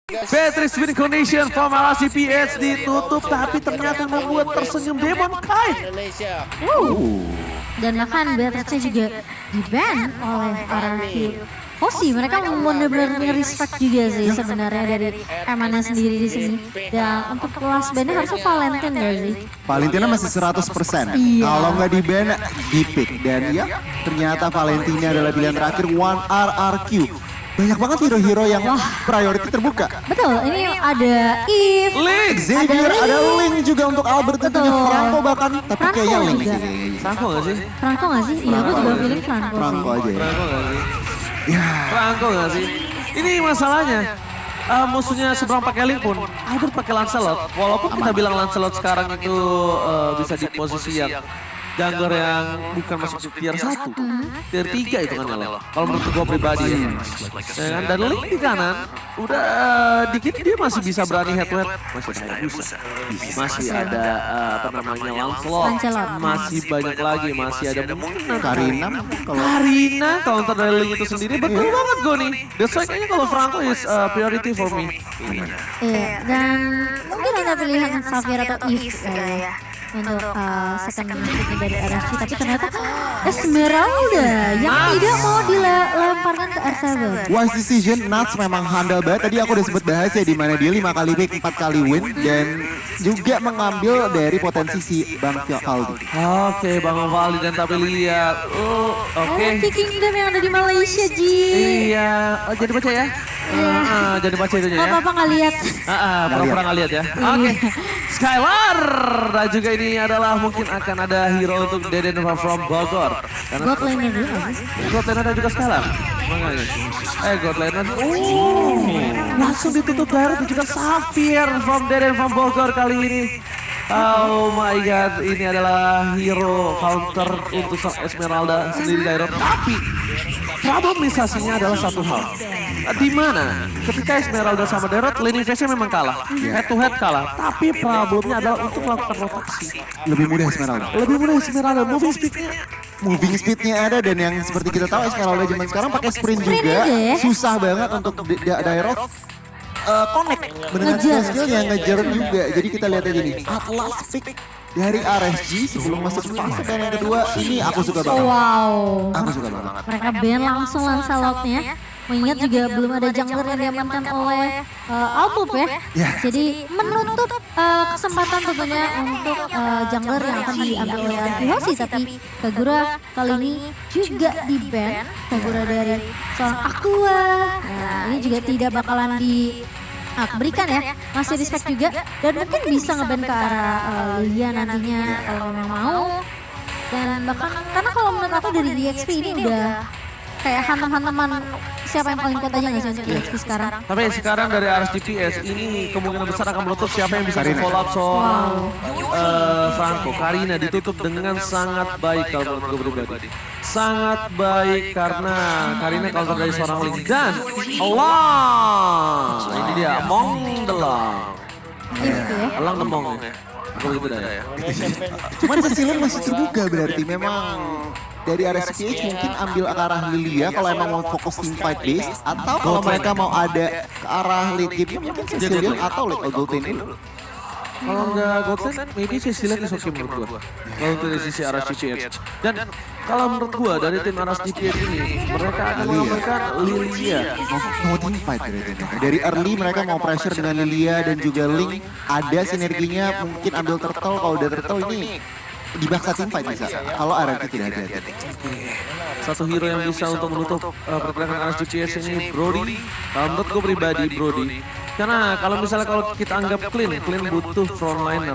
Beatrice win condition from RCPH ditutup tapi ternyata membuat tersenyum Demon Kite. Dan bahkan Beatrice juga di-ban oleh RRQ. Oh sih, mereka benar-benar respect juga sih sebenarnya dari Emana sendiri di sini. Dan untuk last ban-nya harusnya Valentin gak sih? Valentina masih 100%. Iya. Kalau nggak di-ban, di-pick. Dan ya, ternyata Valentina adalah pilihan terakhir One RRQ. Banyak banget hero-hero yang priority terbuka. Betul, ini ada Eve, Link, Xavier, ada Link juga untuk Albert tentunya. Betul. Franco bahkan, tapi Franco kayaknya Link juga. sih. Franco gak sih? Franco gak sih? Iya, aku juga feeling Franco sih. Franco aja ya. Franco gak sih? Ya, Franco gak sih? Ini masalahnya. Musuhnya seberang pakai Link pun, Albert pakai Lancelot. Walaupun kita bilang Lancelot sekarang itu bisa di posisi yang jungler yang bukan masuk tier 1, tier 3 itu kan kalau menurut gue pribadi ya. kan? Dan Link di kanan, udah dikit dia masih bisa berani head to head, masih ada apa namanya Lancelot, masih banyak lagi, masih ada mungkin Karina kalau Karina counter dari Link itu sendiri betul banget gue nih. That's why kayaknya kalau Franco is priority for me. Iya, dan mungkin ada pilihan Xavier atau Eve ya. Untuk second match dari RRQ, tapi ternyata Esmeralda yang tidak mau dilemparkan ke R7. wise decision, Nuts memang handal banget. Tadi aku udah sebut bahas ya di mana dia 5 kali pick, 4 kali win dan juga mengambil dari potensi si Bang Valdi. Oke, Bang Valdi dan tapi lihat. Oke. Kingdom yang ada di Malaysia, Ji. Iya, jadi baca ya. Jadi baca itu ya. Apa-apa nggak lihat. Pura-pura nggak lihat ya. Oke. Skylar dan juga ini adalah mungkin akan ada hero untuk Deden from Bogor. God laner dulu nggak sih? God laner dan juga Skylar. Makanya. God laner. Langsung ditutup direct dan juga Xavier from Deden from Bogor kali ini. Oh my god, ini adalah hero counter untuk sang Esmeralda sendiri direct. Tapi problematisasinya adalah satu hal. Di mana ketika Esmeralda sama Derot, lane phase-nya memang kalah. Head to head kalah. Tapi problemnya adalah untuk melakukan rotasi. Lebih mudah Esmeralda. Lebih mudah Esmeralda, moving speed-nya. Moving speednya ada dan yang seperti kita tahu Esmeralda zaman sekarang pakai sprint juga. aja ya. Susah banget untuk Dairot connect. Benar skill-nya ngejar juga. Jadi kita lihat aja nih. Atlas pick dari RSG sebelum masuk fase dan yang kedua ini aku suka banget. Wow. Aku suka banget. Mereka ban langsung Lancelotnya. Mengingat juga belum ada jungler yang diamankan oleh Alpup ya. Jadi menutup kesempatan tentunya untuk jungler yang akan diambil oleh Antihosi. Tapi Kagura kali ini juga di-ban. Kagura dari seorang Aqua. Nah, ini juga tidak bakalan berikan ya. Masih respect juga. Dan mungkin bisa nge-ban ke arah Lilia nantinya kalau memang mau. Dan bahkan karena kalau menurut aku dari DXP ini udah kayak hantam-hantaman siapa yang paling kuat aja nggak sih untuk DXP sekarang. Tapi sekarang dari RSGPS ini kemungkinan besar akan menutup siapa yang bisa collab Franco. Karina ditutup dengan sangat baik kalau menurut gue pribadi. Sangat baik karena Karina counter dari seorang Link dan Allah. Ini dia Mong Delang. Gitu ya. Elang demong ya. Aku begitu dah ya. Cuman ceiling masih terbuka berarti memang dari RSPH mungkin ambil ke arah Lilia kalau emang mau fokus team fight base atau kalau mereka mau ada ke arah late game mungkin Cecilion atau late Golden dulu. Kalau nggak Goten, maybe Cecilia is okay menurut gua. Kalau dari sisi RSGPH. Dan kalau menurut gua dari tim RSGPH ini, mereka akan mengamalkan Lilia. Mau team fight berarti. Dari early mereka mau pressure dengan Lilia dan juga Link. Ada sinerginya mungkin ambil turtle, kalau udah turtle ini dibaksa tim fight bisa. Kalau RRQ tidak hati-hati. Satu hero yang bisa untuk menutup pergerakan RSGPH ini Brody. Menurut gua pribadi Brody. Karena kalau misalnya kalau kita anggap clean butuh frontliner.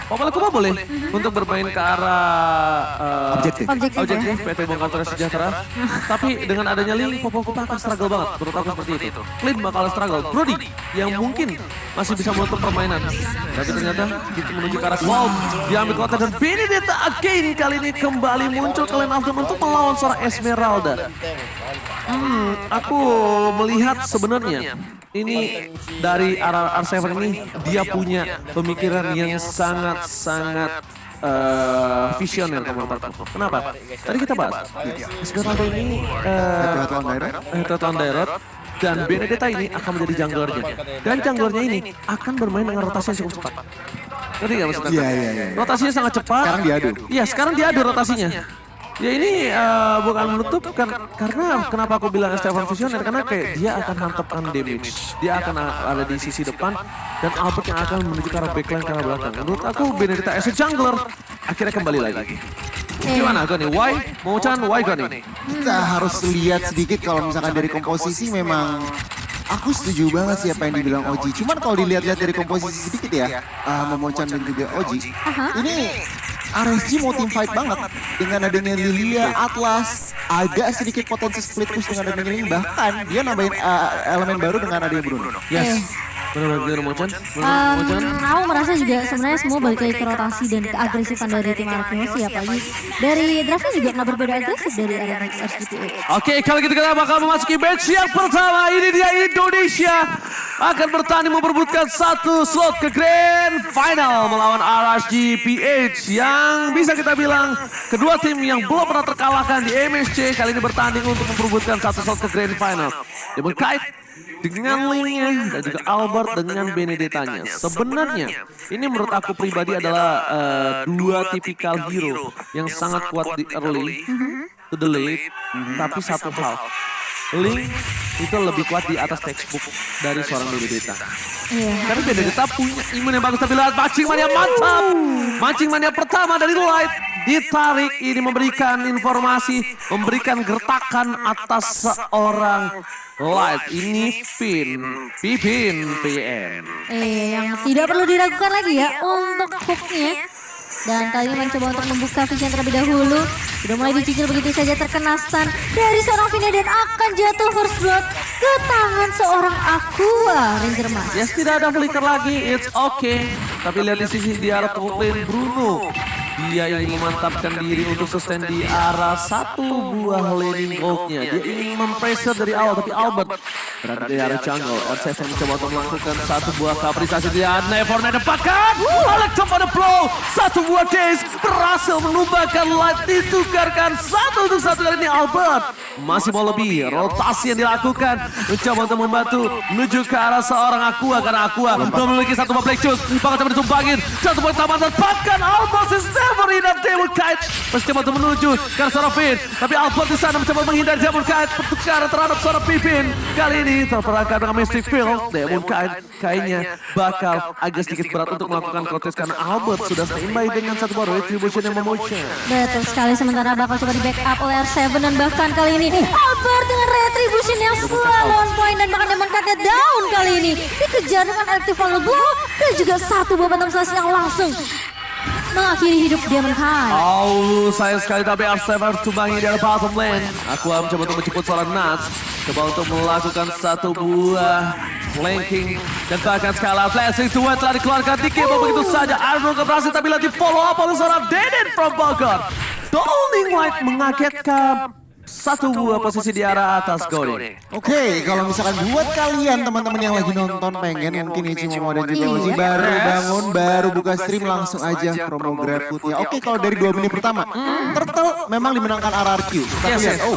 Popol boleh untuk bermain ke arah Objektif. objektif PT Bongkar Sejahtera. Tapi dengan adanya Lily, Popol akan struggle banget. Menurut aku seperti itu. Clean bakal struggle. Brody yang mungkin masih bisa menutup permainan. Tapi ternyata kita menuju ke arah Cloud. Diambil kota dan Benedetta again kali ini kembali muncul ke lane of the untuk melawan seorang Esmeralda. Aku melihat sebenarnya ini dari R7 ini dia punya pemikiran yang sangat visioner menurut aku. Kenapa? Tadi kita bahas Esmeralda ini Head-to-head on Dairot Dan Benedetta ini akan menjadi junglernya. Dan junglernya ini akan bermain dengan rotasi yang cukup cepat. Ngerti gak maksudnya? Iya. Rotasinya sangat cepat. Sekarang diadu. Iya, sekarang diadu rotasinya. Ya ini bukan menutup karena kenapa aku bilang Stefan Visioner, karena kayak dia akan hantarkan damage. Dia akan ada di sisi depan dan Albert yang akan menuju ke arah backline ke arah belakang. Menurut aku Benedetta as a jungler akhirnya kembali lagi. Gimana Goni? Why? Mau why Goni? Kita harus lihat sedikit kalau misalkan dari komposisi memang aku setuju banget sih apa yang dibilang Oji. Cuman kalau dilihat-lihat dari komposisi sedikit ya, Momochan dan juga Oji, ini RSG mau team fight banget dengan adanya Lilia, Atlas, agak sedikit potensi split push dengan adanya ini, bahkan dia nambahin elemen baru dengan adanya Bruno. Yes. Benar-benar Momochan. Aku merasa juga sebenarnya semua balik lagi ke rotasi dan keagresifan dari tim Arkeos ya, apalagi dari draftnya juga nggak berbeda agresif dari RSGPA. Oke, kalau gitu kita bakal memasuki match yang pertama. Ini dia Indonesia akan bertanding memperebutkan satu slot ke Grand Final melawan RSGPH yang bisa kita bilang kedua tim yang belum pernah terkalahkan di MSC kali ini bertanding untuk memperebutkan satu slot ke Grand Final. Demon Kite dengan Lingnya dan juga Albert dengan Benedettanya. Sebenarnya ini menurut aku pribadi adalah dua tipikal hero yang sangat kuat di early to the late, tapi satu hal, Ling itu lebih kuat di atas textbook dari seorang Benedetta. Karena Benedetta punya imun yang bagus, tapi lihat mancing mania mantap. Mancing mania pertama dari Light ditarik, ini memberikan informasi, memberikan gertakan atas seorang Light. Ini Pipin PM. Yang tidak perlu diragukan lagi ya untuk hooknya. Dan kali ini mencoba untuk membuka vision terlebih dahulu. Sudah mulai dicicil begitu saja, terkena stun dari seorang Vina dan akan jatuh first blood ke tangan seorang Aqua Ranger Mas. Yes, tidak ada flicker lagi, it's okay. Tapi lihat di sisi di arah top lane Bruno. Dia ingin memantapkan diri untuk sustain di arah satu buah laning goldnya. Dia ingin mempressure dari awal, tapi Albert berada di arah jungle. R7 mencoba untuk melakukan satu buah kapristasi. Dia never dapatkan. Alex pada blow. Satu buah case berhasil menumbangkan Light, ditukarkan satu untuk satu kali ini Albert. Masih mau lebih, rotasi yang dilakukan. Mencoba untuk membantu menuju ke arah seorang Aqua. Karena Aqua memiliki satu buah black shoes. Bakal coba ditumbangin. Satu buah taman dan bahkan Albert never in a Demon Kite. Masih coba untuk menuju ke arah seorang Finn. Tapi Albert di sana mencoba menghindari Demon Kite. Pertukaran terhadap seorang Pipin. Kali ini terperangkap dengan Mystic Field. Demon Kite kayaknya bakal agak sedikit berat untuk melakukan kontes karena Albert sudah standby dengan satu buah retribution yang memotion. Betul sekali, sementara bakal coba di backup oleh R7 dan bahkan kali ini Albert dengan retribution yang selalu on point dan bahkan Demon Kite down kali ini. Dikejar dengan active follow blow dan juga satu buah bottom slash yang langsung mengakhiri hidup Demon Kite. Oh, sayang sekali tapi R7 harus tumbangi dari bottom lane. Aku mencoba untuk menjemput seorang Nats. Coba untuk melakukan satu buah flanking. Dan bahkan skala flashing to one telah dikeluarkan di game begitu saja. Arnold berhasil tapi lagi follow up oleh seorang Denin from Bogor. Downing Light mengagetkan satu buah posisi di arah atas Goni. Oke, kalau misalkan buat kalian teman-teman yang lagi nonton pengen mungkin Ichimomo dan juga Oji baru bangun, baru buka stream langsung aja promo GrabFood ya. Oke, kalau dari 2 menit pertama, Turtle memang dimenangkan RRQ. Tapi lihat,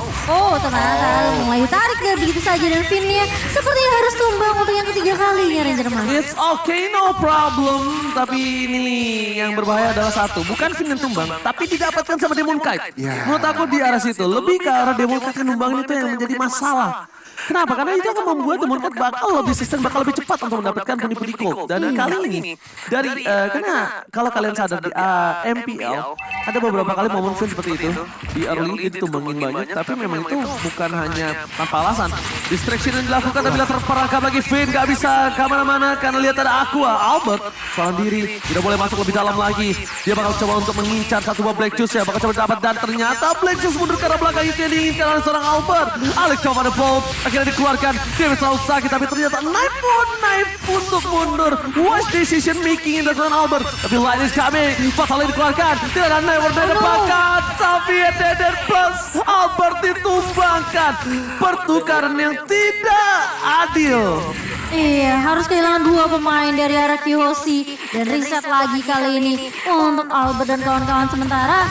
ternyata mulai ditarik ya begitu saja dan Finnya sepertinya harus tumbang untuk yang ketiga kalinya Ranger Mas. It's okay, no problem. Tapi ini yang berbahaya adalah satu, bukan Finn yang tumbang, tapi didapatkan sama Demon Kite. Menurut aku di arah situ lebih ke arah Demon Kite numbangin itu yang menjadi masalah. Kenapa? Karena itu akan membuat Demon Kite bakal lebih sistem, bakal lebih cepat untuk mendapatkan pundi-pundi gold. Dan kali ini dari karena kalau kalian sadar di MPL ada beberapa kali momen Finn seperti itu. Di early itu tumbangin banyak, tapi memang itu bukan hanya tanpa alasan. Distraction yang dilakukan tapi terperangkap lagi Finn, gak bisa kemana-mana karena lihat ada Aqua. Albert seorang diri tidak boleh masuk lebih dalam lagi. Dia bakal coba untuk mengincar satu buah Black Juice ya, bakal coba dapat dan ternyata Black Juice mundur ke arah belakang itu yang diinginkan oleh seorang Albert. Alex coba ada bolt, akhirnya dikeluarkan. Dia bisa sakit tapi ternyata knife untuk mundur. Wise decision making in the Albert. Tapi Light is coming, fatalnya dikeluarkan. Tidak ada never dapatkan. Tapi Dead plus Albert ditumbangkan. Pertukaran yang tidak adil. Iya, harus kehilangan 2 pemain dari arah Kiyoshi dan reset lagi kali ini untuk Albert dan kawan-kawan. Sementara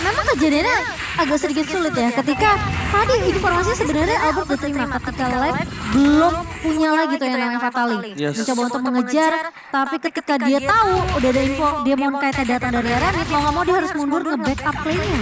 memang kejadiannya agak sedikit sulit ya ketika tadi informasi sebenarnya Albert udah terima ketika live belum punya lagi tuh yang namanya Fatali. Yes. Mencoba untuk mengejar, tapi ketika dia tahu udah ada info dia mau kaitnya datang dari Remit, mau nggak mau dia harus mundur nge-backup play-nya.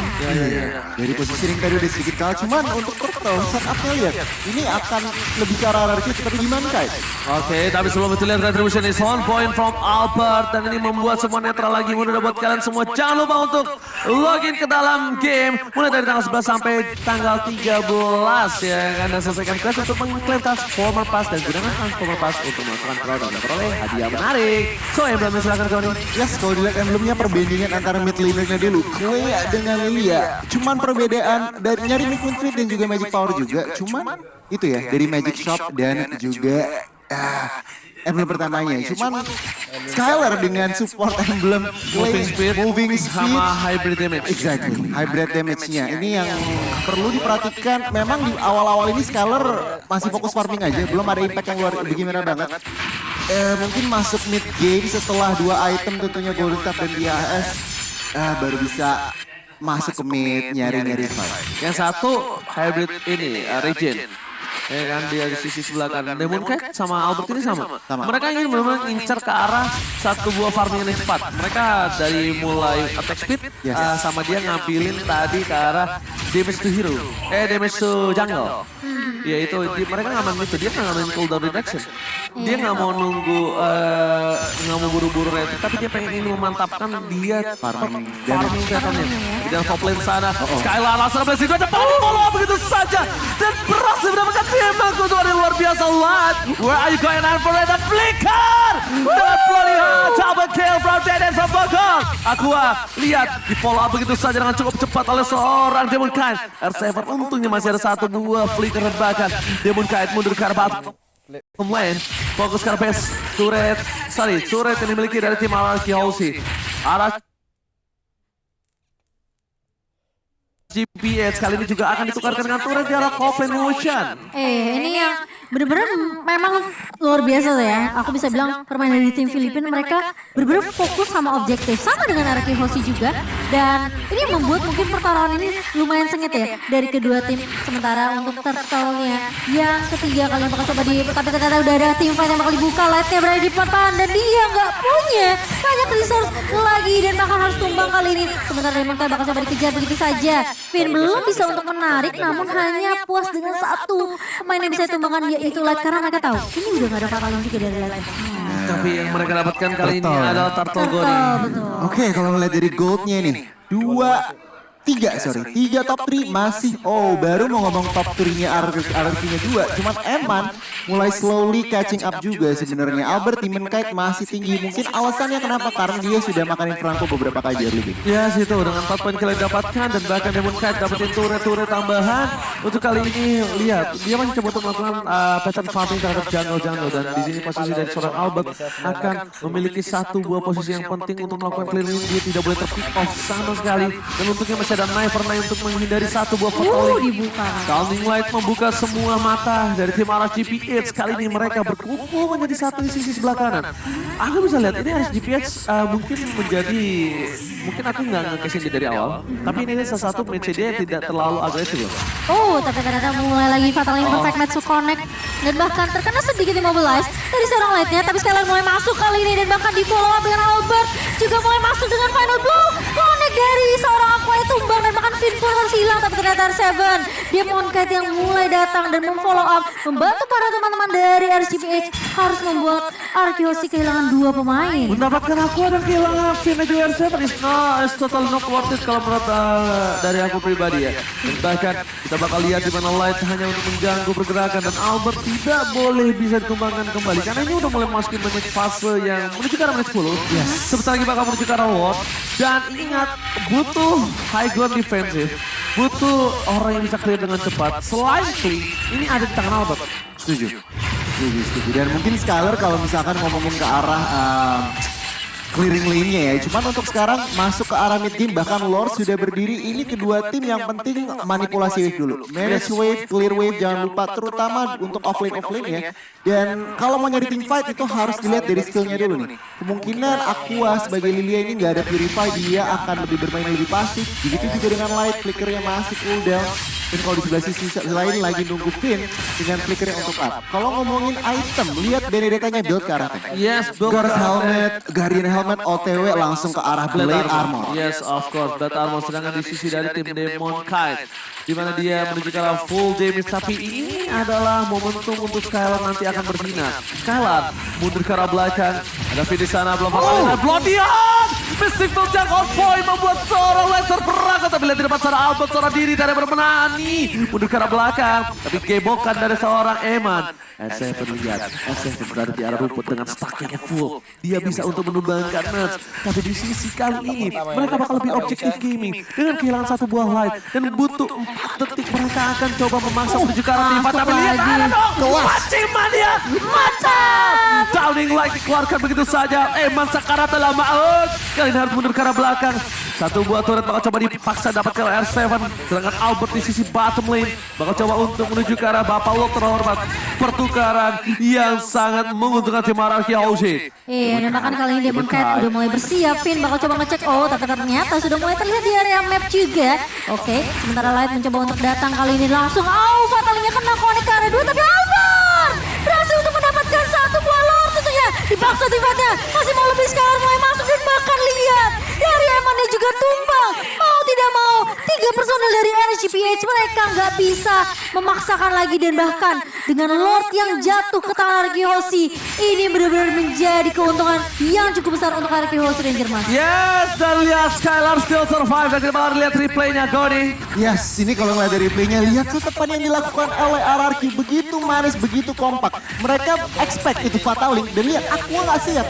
Dari positioning tadi udah sedikit kalah, cuman untuk Turtle setupnya lihat, ini akan lebih ke arah RRQ seperti gimana Kai? Oke, tapi sebelum itu lihat retribution is on point from Albert dan ini membuat semua netral lagi. Mudah buat kalian semua. Jangan lupa untuk login ke dalam game mulai dari tanggal 11 sampai tanggal 13 ya. Anda selesaikan quest untuk mengklaim Transformer Pass dan gunakan Transformer Pass untuk melakukan crowd dan memperoleh hadiah menarik. So, emblemnya silakan kau nih. Yes, kalau dilihat emblemnya perbandingan antara mid laner-nya dulu, Clea dengan Lilia. Cuman perbedaan dari nyari mid Street dan juga Magic Power juga. Cuman itu ya, dari Magic Shop dan juga emblem pertamanya. Cuman Skylar dengan support emblem moving speed sama hybrid damage. Exactly, hybrid damage-nya. Ini yang perlu diperhatikan. Memang di awal-awal ini Skylar masih fokus farming aja, belum ada impact yang luar biasa banget. Mungkin masuk mid game setelah 2 item tentunya Golden Staff dan DHS baru bisa masuk ke mid nyari-nyari fight. Yang satu hybrid ini Regen. Ya kan dia di sisi sebelah kanan. Demon Knight sama Albert ini sama. Mereka ingin benar-benar ngincar ke arah satu buah farming yang cepat. Mereka dari mulai attack speed sama dia ngambilin tadi ke arah damage to hero. Damage to jungle. Ya itu mereka nggak main itu, dia nggak main cooldown reduction. Dia nggak mau nunggu, nggak mau buru-buru ready, tapi dia pengen ini memantapkan dia farming datangnya. Di dalam top lane sana, Skylar langsung berhasil aja follow begitu saja dan berhasil mendapatkan tembak untuk yang luar biasa live. Where are you going on for the flicker? Dan double kill from Dead from Bogor. Aqua lihat di follow up begitu saja dengan cukup cepat oleh seorang Demon Knight. R7 untungnya masih ada satu buah flicker bahkan Demon Knight mundur ke arah bottom lane, fokus ke base turret yang dimiliki dari tim Araki House. Arah GPS kali ini juga akan ditukarkan dengan turret di arah Copen Motion. Ini yang bener-bener memang luar biasa tuh ya. Aku bisa bilang permainan di tim Filipina mereka bener-bener fokus sama objektif. Sama dengan Araki Hoshi juga. Dan ini membuat mungkin pertarungan ini lumayan sengit ya. Dari kedua tim. Sementara untuk Turtle-nya yang ketiga kali yang bakal coba tapi ternyata udah ada tim fight yang bakal dibuka. Light-nya berada di pertahanan dan dia nggak punya banyak resource lagi. Dan bakal harus tumbang kali ini. Sementara Demon Knight bakal coba dikejar begitu saja. Finn belum bisa untuk menarik namun hanya puas dengan satu pemain yang bisa ditumbangkan yaitu Light karena mereka tahu ini udah gak ada kakak juga dari Light. Tapi yang mereka dapatkan kali ini adalah Turtle Gold. Oke, kalau ngeliat dari goldnya nih, tiga top 3 masih, baru mau ngomong top 3-nya RRQ-nya 2, cuman Eman mulai slowly catching up juga sebenarnya. Albert Demon Knight masih tinggi, mungkin alasannya kenapa? Karena dia sudah makanin Franco beberapa kali lebih. Ya situ dengan 4 poin kalian dapatkan dan bahkan Demon Knight dapetin turret tambahan. Untuk kali ini lihat dia masih coba untuk melakukan pattern farming terhadap jungle dan di sini posisi dari seorang Albert akan memiliki satu buah posisi yang penting untuk melakukan clearing. Dia tidak boleh terpick off sama sekali dan untuknya masih ada Knife untuk menghindari satu buah falling. Scalding Light membuka semua mata dari tim RSGPH. Kali ini mereka berkumpul menjadi satu di sisi sebelah kanan. Aku bisa lihat ini RSGPH mungkin aku nggak nge-cash ini dari awal. Tapi ini salah satu match dia yang tidak terlalu agresif loh. Tapi ternyata mulai lagi Fatal Imperfect match to connect. Dan bahkan terkena sedikit immobilize dari seorang Light-nya. Tapi Skylar mulai masuk kali ini dan bahkan di follow up dengan Albert. Juga mulai masuk dengan final blow. Connect dari seorang Aqua tumbang dan bahkan Finn pun harus hilang. Tapi ternyata R7 Demon Knight yang mulai datang dan memfollow up. Membantu para teman-teman dari RSGPH harus membuat Arkeosi kehilangan 2 pemain. Mendapatkan Aqua dan kehilangan Finn dan juga R7 is total not worth it kalau menurut dari aku pribadi ya. Dan bahkan kita bakal lihat di mana Light hanya untuk mengganggu pergerakan dan Albert tidak boleh bisa dikembangkan kembali karena ini udah mulai masukin banyak fase yang menuju ke arah menit 10. Sebentar lagi bakal menuju ke arah Ward. Dan ingat butuh high ground defensive, butuh orang yang bisa clear dengan cepat. Selain clean, ini ada di tangan Albert. Setuju. Dan mungkin Skylar kalau misalkan ngomongin ke arah clearing lane-nya ya. Cuman untuk sekarang masuk ke arah mid game bahkan Lord sudah berdiri. Ini kedua tim yang penting manipulasi wave dulu. Manage wave, clear wave jangan lupa terutama untuk offlane ya. Dan kalau mau nyari team fight itu harus dilihat dari skillnya dulu nih. Kemungkinan Aqua sebagai Lilia ini nggak ada purify, dia akan lebih bermain lebih pasif. Begitu juga dengan Light, flickernya masih cooldown. Dan kalau di sebelah sisi lain lagi nunggu Finn dengan flicker yang untuk up. Kalau ngomongin item, lihat Benedetta-nya build ke arah tank. Yes, build Guard ke arah helmet, Guardian helmet OTW langsung ke arah Blade Armor. Yes, of course. Blade Armor. Sedangkan di sisi dari tim Demon Kite, di mana dia menuju ke arah full damage. Tapi ini adalah momentum untuk Skylar nanti akan bersinar. Skylar mundur ke arah belakang. Ada Finn di sana, belum apa-apa. Blodian! Mystic Jump on point membuat seorang Lancer berangkat. Tapi lihat di depan seorang Albert, seorang diri dari bermenani. Mundur ke arah belakang. Tapi gebokan dari seorang Eman. S7 lihat, S7 berada di arah rumput dengan stack yang full. Dia bisa untuk menumbangkan Nuts. Tapi di sisi kali ini, mereka bakal lebih objektif gaming. Dengan kehilangan satu buah light. Dan butuh 4 detik mereka akan coba memaksa menuju ke arah Tifa. Tapi lihat ada dong, mancing mania, macam. Downing light dikeluarkan begitu saja. Eman sekarat lama out. Kali ini harus mundur ke arah belakang. Satu buah turret bakal coba dipaksa dapatkan oleh R7. Sedangkan Albert di sisi bottom lane bakal coba untuk menuju ke arah Bapak Lo terhormat. Pertukaran yang sangat menguntungkan tim Araki Hoshi. Iya, dan bahkan kali ini Demon Kite udah mulai bersiap. Finn bakal coba ngecek, oh tapi ternyata sudah mulai terlihat di area map juga. Oke, sementara Light mencoba untuk datang kali ini langsung. Fatalnya kena connect ke area 2, tapi Albert berhasil untuk mendapatkan satu buah lord tentunya. Dipaksa Tifanya, masih mau lebih sekarang mulai masuk dan bahkan lihat dari Emannya juga tumbang. Mau tidak mau, 3 personel dari RSGPH mereka nggak bisa memaksakan lagi dan bahkan dengan Lord yang jatuh ke tangan Araki Hoshi, ini benar-benar menjadi keuntungan yang cukup besar untuk Araki Hoshi Ranger Mas. Yes, dan lihat Skylar still survive. Dan kita bakal lihat replaynya, Goni. Yes, ini kalau ngeliat dari playnya, lihat setepan yang dilakukan oleh RRQ. Begitu manis, begitu kompak. Mereka expect itu fatal link. Dan lihat, Aqua nggak siap.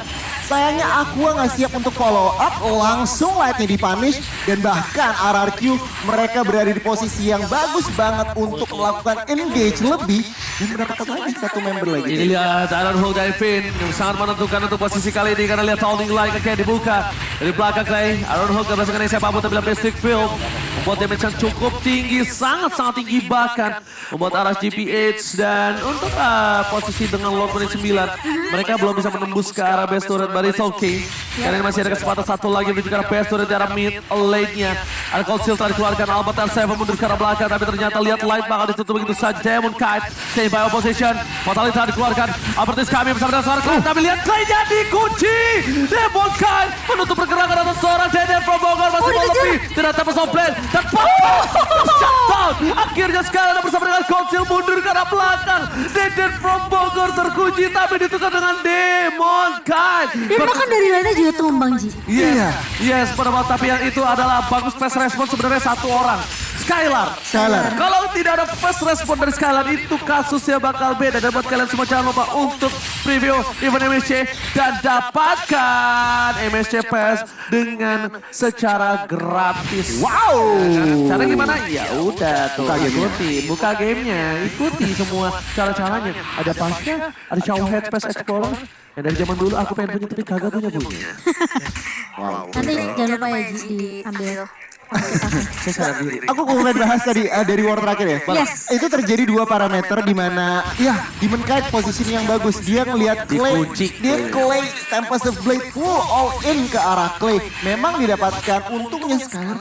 Sayangnya Aqua nggak siap untuk follow up, langsung lightnya dipunish. Dan bahkan RRQ mereka berada di posisi yang bagus banget untuk melakukan engage lebih. Dan mendapatkan lagi satu member lagi. Ini lihat Iron Hawk dari Finn yang sangat menentukan untuk posisi kali ini. Karena lihat Sounding Light kayak dibuka. Dari belakang Clay, Iron Hawk gak berdasarkan yang saya pabut tapi Mystic Field. Membuat damage yang cukup tinggi, sangat-sangat tinggi bahkan. Membuat arah GPH dan untuk posisi dengan Lord menit 9. Mereka belum bisa menembus ke arah base turret, but it's okay. Karena masih ada kesempatan satu lagi menuju ke arah base turret di arah mid lane-nya. Ada Cold Shield tadi dikeluarkan, Albert R7 mundur ke arah belakang. Tapi ternyata lihat Light bakal ditutup begitu saja. Demon Kite, stay by opposition. Fatality tadi dikeluarkan, Albert is coming bersama dengan seorang Clay. Tapi lihat Clay-nya dikunci. Demon Kite menutup pergerakan atas seorang Deden from Bogor. Masih mau lebih, tidak dapat plan. Dan shutdown. Akhirnya sekarang bersama dengan Cold Shield mundur ke arah belakang. Deden from Bogor terkunci tapi ditukar dengan Demon Kite. Dan bahkan dari lainnya juga tumbang, Ji. Iya, yes, tapi yang itu adalah bagus fast response sebenarnya satu orang. Skylar. Kalau tidak ada fast respon dari Skylar itu kasusnya bakal beda. Dan buat kalian semua jangan lupa untuk preview event MSC dan dapatkan MSC Pass dengan secara gratis. Wow. Cara gimana? Ya udah tuh, buka gamenya. gamenya, ikuti semua cara-caranya. Ada pasnya, ada Showhead Space Explorer. Yang dari zaman dulu aku pengen punya tapi kagak punya. Wow. Nanti jangan lupa ya Ji diambil. Saya sadar diri. Aku kemarin bahas tadi dari war terakhir ya. Yes. Itu terjadi 2 parameter di mana ya Demon Kite posisinya yang bagus. Dia ngelihat Clay, Dikunci. dia Clay Tempest of Blade full all in ke arah Clay. Memang didapatkan untungnya Skylar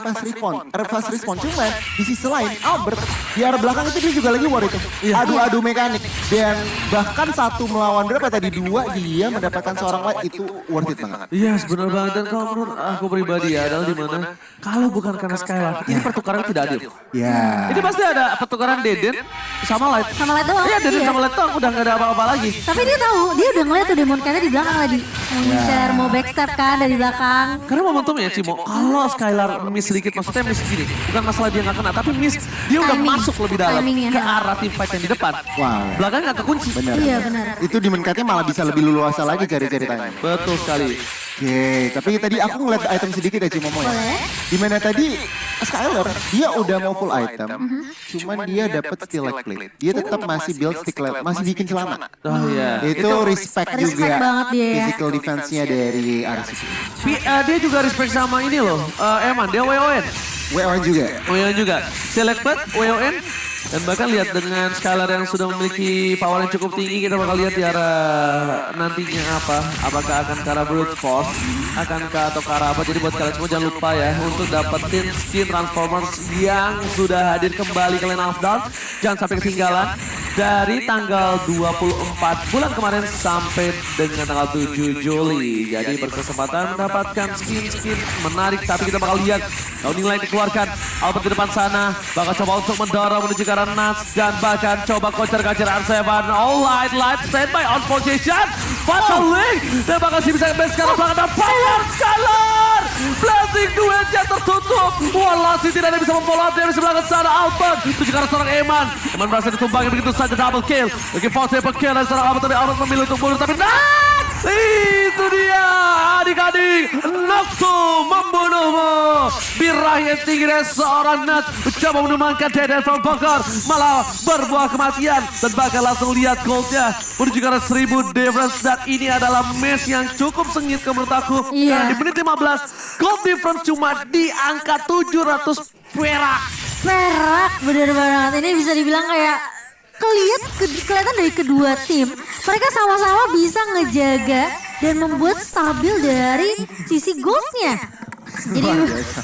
fast response. Cuman di sisi lain Albert di arah belakang itu dia juga lagi war itu. Adu-adu mekanik. Dan bahkan 1 melawan berapa tadi 2 dia mendapatkan seorang light itu worth it banget. Iya, benar banget. Dan kalau menurut aku pribadi ya adalah dimana kalau bukan karena Skylar, ini pertukaran tidak adil. Ya. Ini pasti ada pertukaran Deden sama Light. Sama Light doang. Iya, Deden Iya. sama Light doang udah gak ada apa-apa lagi. Tapi dia tahu, dia udah ngeliat tuh Demon Kite di belakang lagi. Mau ngincer, mau backstab kan dari belakang. Karena momentumnya Cimo, kalau Skylar miss sedikit, maksudnya miss gini, bukan masalah dia gak kena, tapi miss dia udah Timing. masuk lebih dalam Timingnya. ke arah tim fight yang di depan. Wow. Belakangnya gak kekunci. Iya benar. Itu Demon Kite-nya malah bisa lebih leluasa lagi cari-cari tanya. Betul sekali. Oke, tapi tadi aku ngeliat item sedikit ya Cimomo ya. Boleh. Dimana tadi Skylar dia udah mau full item, cuman dia dapat still leg plate. Dia tetap masih build stick leg, masih bikin celana. Oh iya. Itu respect Respect juga banget dia ya. physical defense-nya dari RCC. Dia juga respect sama ini loh, Eman, dia WON. WON juga. WON juga. Select pad, WON, Dan bahkan lihat dengan Skylar yang sudah memiliki power yang cukup tinggi, kita bakal lihat di arah nantinya apa. Apakah akan ke arah brute force, akan ke atau ke arah apa. Jadi buat kalian semua jangan lupa ya untuk dapetin skin Transformers yang sudah hadir kembali ke Land of Dawn. Jangan sampai ketinggalan. Dari tanggal 24 bulan kemarin sampai dengan tanggal 7 Juli. Jadi berkesempatan mendapatkan skin-skin menarik. Tapi kita bakal lihat Downing Line dikeluarkan. Albert di depan sana bakal coba untuk mendorong menuju ke arah Nuts. Dan bahkan coba kocar-kacir R7. All light standby on position. Fatal Link. Dan bakal sih bisa base sekarang belakang. Dan Fire Skylar. Blazing duetnya tertutup. Walasi tidak ada bisa memfollow up. Dia bisa belakang sana Albert. Menuju ke arah seorang Eman. Eman berhasil ditumbangin begitu saja double kill. Lagi force triple kill dari seorang Albert. Tapi Albert memilih untuk mundur. Tapi Nuts. Itu dia adik-adik. Noxu membunuhmu. Birahi yang tinggi dari seorang Nuts. Mencoba menumbangkan Dead from Bunker. Malah berbuah kematian. Dan bahkan langsung lihat goldnya. Menuju ke arah 1000 difference. Dan ini adalah match yang cukup sengit menurut aku. Iya. Karena di menit 15 gold difference cuma di angka 700 perak. Perak, bener banget. Ini bisa dibilang kayak kelihatan dari kedua tim. Mereka sama-sama bisa ngejaga dan membuat stabil dari sisi goldnya. Jadi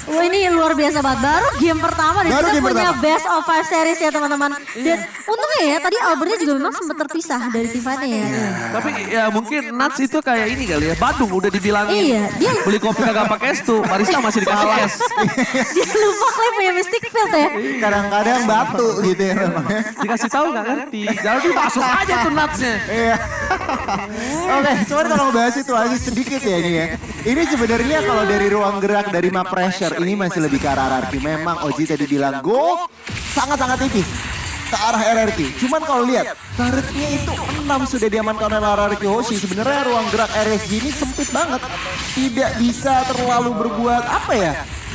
wah ini luar biasa banget. Baru game pertama dan Baru kita game punya pertama. best of 5 series ya teman-teman. Dan untungnya ya tadi Albertnya juga memang sempat terpisah dari tim fight-nya ya. Tapi ya mungkin Nuts itu kayak ini kali ya. Badung udah dibilangin. Iya, dia Beli kopi kagak pakai es tuh. Barista masih dikasih es. dia lupa klaim punya Mystic Field ya. Kadang-kadang batu gitu ya namanya. Dikasih tahu nggak ngerti. Jadi masuk aja tuh Nutsnya. Iya. Oke, cuman kalau bahas itu aja sedikit ya ini ya. Ini sebenarnya kalau dari ruang gerak dari map pressure ini masih lebih ke arah RRQ. Memang Oji tadi bilang go sangat-sangat tipis ke arah RRQ. Cuman kalau lihat turretnya itu 6 sudah diamankan oleh RRQ Hoshi. Sebenarnya ruang gerak RSG ini sempit banget. Tidak bisa terlalu berbuat apa ya?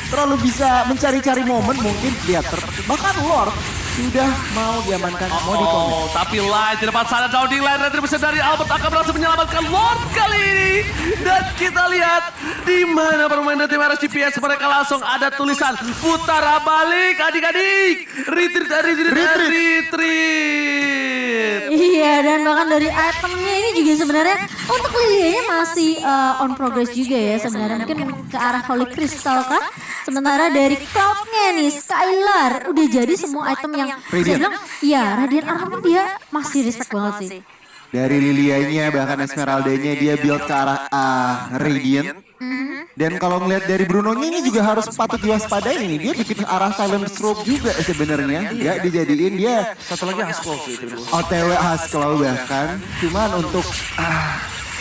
Terlalu bisa mencari-cari momen mungkin. Lihat bahkan Lord sudah mau diamankan, mau dikomit. Tapi Light di depan sana Downing Line retribution dari Albert akan berhasil menyelamatkan Lord kali ini. Dan kita lihat di mana permainan tim RSGPS mereka langsung ada tulisan putara balik adik-adik. Retreat. Iya dan bahkan dari itemnya ini juga sebenarnya untuk Lilia masih on progress juga ya sebenarnya. Mungkin ke arah Holy Crystal kah? Sementara dari Cloud-nya nih Skylar udah jadi semua item yang saya bilang iya Radiant Armor dia masih respect banget sih. Dari Lilianya bahkan Esmeralda-nya dia build ke arah Radiant. Dan kalau ngeliat dari Bruno-nya ini juga harus patut diwaspadai ini. Dia bikin arah Silent Strobe juga sebenarnya. Ya dijadiin dia Satu lagi Haskell sih. OTW Haskell bahkan. Cuman untuk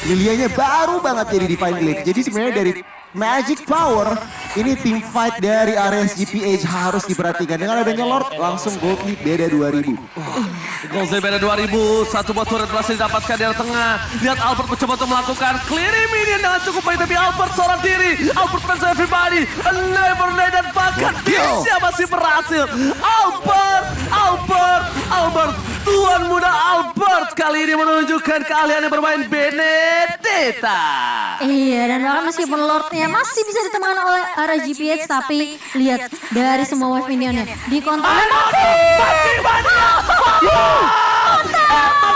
Lilianya baru banget jadi Divine Glaive. Jadi sebenarnya dari Magic Power ini tim fight dari RSGPH harus diperhatikan. Dengan adanya Lord langsung gold lead beda 2000. Gold lead beda 2000. Satu buat turret berhasil didapatkan di arah tengah. Lihat Albert mencoba untuk melakukan clearing minion dengan cukup baik. Tapi Albert seorang diri. Albert fans everybody. Never let dan bahkan dia masih berhasil. Albert. Tuan muda Albert kali ini menunjukkan keahliannya bermain Benedetta. Iya dan bahkan meskipun Lordnya masih bisa ditemukan oleh RGPX tapi lihat dari semua wave minionnya dikontrol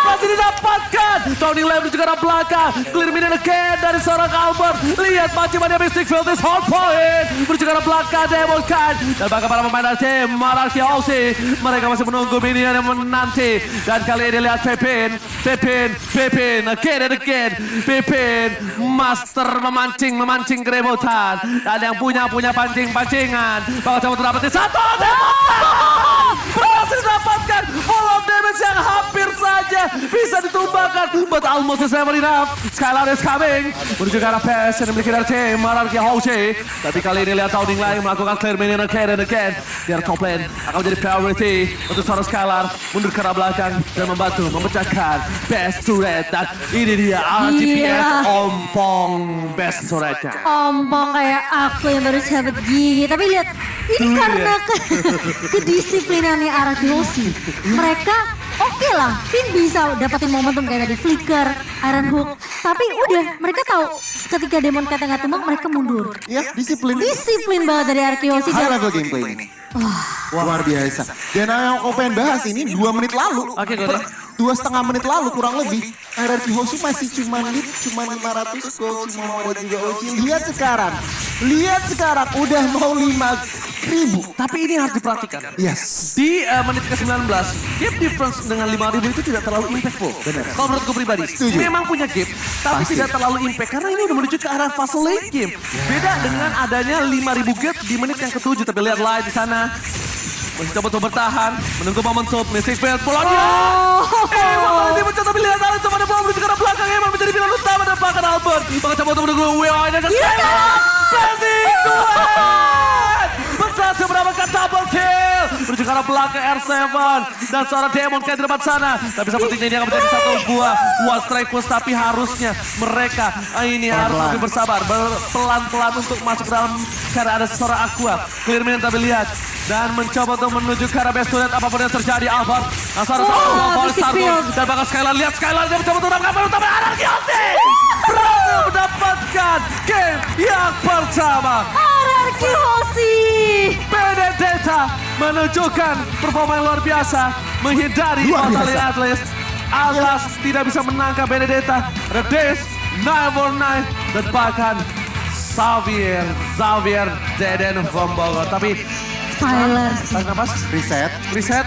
Masih didapatkan. Downing Line menuju ke arah belakang. Clear minion again dari seorang Albert. Lihat macam-macam Mystic Field is hard point. Menuju ke arah belakang Demon Khan. Dan bahkan para pemain tim Maraki Aussie. Mereka masih menunggu minion yang menanti. Dan kali ini lihat Pepin. Again and again. Pepin. Master memancing keributan. Dan yang punya pancingan. Bakal coba terdapat satu Demon Khan. Berhasil didapatkan. Follow damage yang hampir saja bisa ditumbangkan. But almost is never enough. Skylar is coming. Menuju ke arah PS yang dimiliki dari tim Maraki Hoshi. Tapi kali ini lihat Downing Line melakukan clear minion again and again. Di arah top lane akan menjadi priority untuk seorang Skylar. Mundur ke arah belakang dan membantu memecahkan best turret. Dan ini dia RGPS ompong best turretnya. ompong kayak aku yang baru sahabat gigi. Tapi lihat ini karena kedisiplinannya RGPX. Mereka oke lah, Finn bisa dapetin momentum kayak tadi flicker, Iron Hook. Tapi udah, mereka tahu ketika Demon Cat nggak tumbang, mereka mundur. Ya, disiplin. Disiplin banget dari Arkeosi. High level gameplay ini. Luar biasa. Dan yang aku pengen bahas ini 2 menit lalu. Oke, Gode. 2,5 menit lalu kurang lebih. RRQ Hoshi masih cuma lead, cuma 500 gold, cuma ada juga Oji. Lihat sekarang udah mau 5.000. Tapi ini harus diperhatikan. Yes. Di menit ke-19, gap difference dengan 5.000 itu tidak terlalu impactful. Benar. Kalau menurutku pribadi, Setuju. memang punya gap, tapi Pasti. tidak terlalu impact. Karena ini udah menuju ke arah fase late game. Beda dengan adanya 5.000 gap di menit yang ke-7. Tapi lihat live di sana. Masih coba untuk bertahan, menunggu momentum, Mystic Field, Polonia! Malah dia mencoba, tapi lihat Alex pada bola menuju ke arah belakang, Eman menjadi pilihan utama dan bahkan Albert. Bahkan coba untuk menunggu, ada Skylar! Blazing Duet! Berhasil mendapatkan double kill! Menuju ke arah belakang R7 dan seorang Demon Cat di depan sana. Tapi sepertinya ini akan menjadi satu buah one strike push, tapi harusnya mereka ini harus lebih bersabar, pelan-pelan untuk masuk ke dalam karena ada seorang Aqua. Clear minute tapi lihat. Dan mencoba untuk menuju ke arah best student apapun yang terjadi. Albert, Asar dan bakal Skylar. Lihat Skylar dia mencoba untuk mendapatkan utama Arkeosi. Berhasil mendapatkan game yang pertama. Arkeosi. Benedetta menunjukkan performa yang luar biasa. Menghindari Fatality Atlas. Atlas tidak bisa menangkap Benedetta. Ada Daze, 949 dan bahkan Xavier Deden from Bogor. Tapi Tyler. tarik nafas, Reset. reset,